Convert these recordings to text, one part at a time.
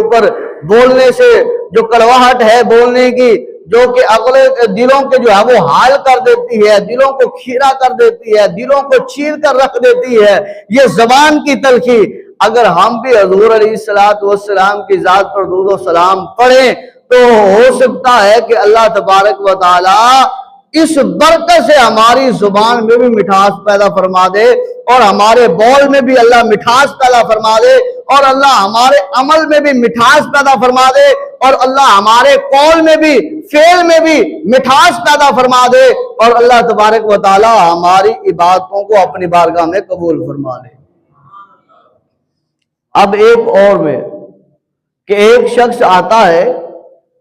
اوپر بولنے سے جو کڑواہٹ ہے بولنے کی، جو کہ اگلے دلوں کے جو ہے وہ حال کر دیتی ہے، دلوں کو کھیرا کر دیتی ہے، دلوں کو چیر کر رکھ دیتی ہے، یہ زبان کی تلخی، اگر ہم بھی حضور علیہ السلام کی ذات پر درود و سلام پڑھیں تو ہو سکتا ہے کہ اللہ تبارک و تعالی اس برکت سے ہماری زبان میں بھی مٹھاس پیدا فرما دے، اور ہمارے بول میں بھی اللہ مٹھاس پیدا فرما دے، اور اللہ ہمارے عمل میں بھی مٹھاس پیدا فرما دے، اور اللہ ہمارے قول میں بھی فعل میں بھی مٹھاس پیدا فرما دے، اور اللہ تبارک و تعالی ہماری عبادتوں کو اپنی بارگاہ میں قبول فرما لے۔ اب ایک اور میں کہ ایک شخص آتا ہے،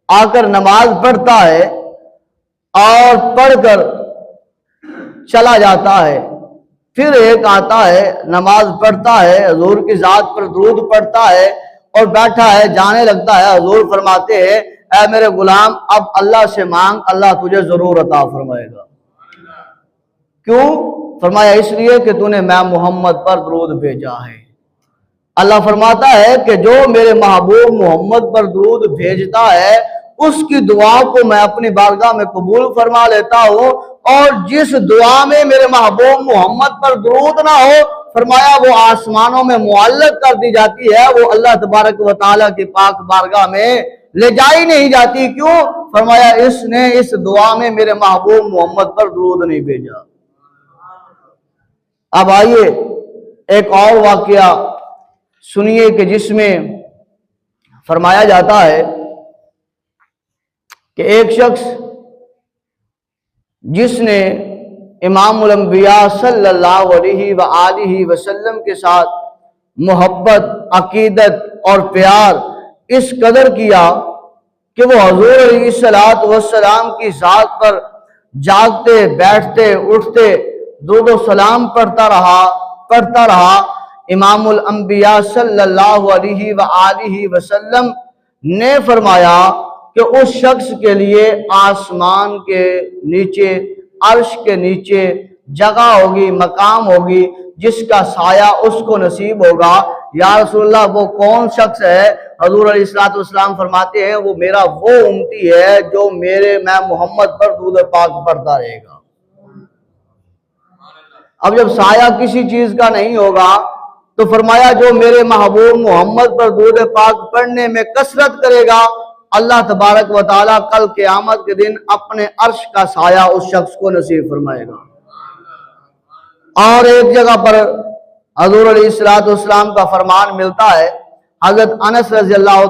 آ کر نماز پڑھتا ہے اور پڑھ کر چلا جاتا ہے، پھر ایک آتا ہے نماز پڑھتا ہے، حضور کی ذات پر درود پڑھتا ہے اور بیٹھا ہے، جانے لگتا ہے، حضور فرماتے ہیں اے میرے غلام اب اللہ سے مانگ، اللہ تجھے ضرور عطا فرمائے گا۔ کیوں؟ فرمایا اس لیے کہ تو نے میں محمد پر درود بھیجا ہے۔ اللہ فرماتا ہے کہ جو میرے محبوب محمد پر درود بھیجتا ہے اس کی دعا کو میں اپنی بارگاہ میں قبول فرما لیتا ہوں، اور جس دعا میں میرے محبوب محمد پر درود نہ ہو فرمایا وہ آسمانوں میں معلق کر دی جاتی ہے، وہ اللہ تبارک و تعالیٰ کی پاک بارگاہ میں لے جائی نہیں جاتی۔ کیوں؟ فرمایا اس نے اس دعا میں میرے محبوب محمد پر درود نہیں بھیجا۔ اب آئیے ایک اور واقعہ سنیے کہ جس میں فرمایا جاتا ہے کہ ایک شخص جس نے امام الانبیاء صلی اللہ علیہ وآلہ وسلم کے ساتھ محبت، عقیدت اور پیار اس قدر کیا کہ وہ حضور علیہ السلام کی ذات پر جاگتے، بیٹھتے، اٹھتے درود و سلام پڑھتا رہا۔ امام الانبیاء صلی اللہ علیہ وآلہ وسلم نے فرمایا کہ اس شخص کے لیے آسمان کے نیچے، عرش کے نیچے جگہ ہوگی، مقام ہوگی جس کا سایہ اس کو نصیب ہوگا۔ یا رسول اللہ وہ کون شخص ہے؟ حضور علیہ السلام فرماتے ہیں وہ میرا وہ امتی ہے جو میں محمد پر درود پاک پڑھتا رہے گا۔ اب جب سایہ کسی چیز کا نہیں ہوگا تو فرمایا جو میرے محبوب محمد پر درود پاک پڑھنے میں کثرت کرے گا اللہ تبارک و تعالیٰ کل قیامت کے دن اپنے عرش کا سایہ اس شخص کو نصیب فرمائے گا۔ اور ایک جگہ پر حضور علیہ السلام کا فرمان ملتا ہے، حضرت انس رضی اللہ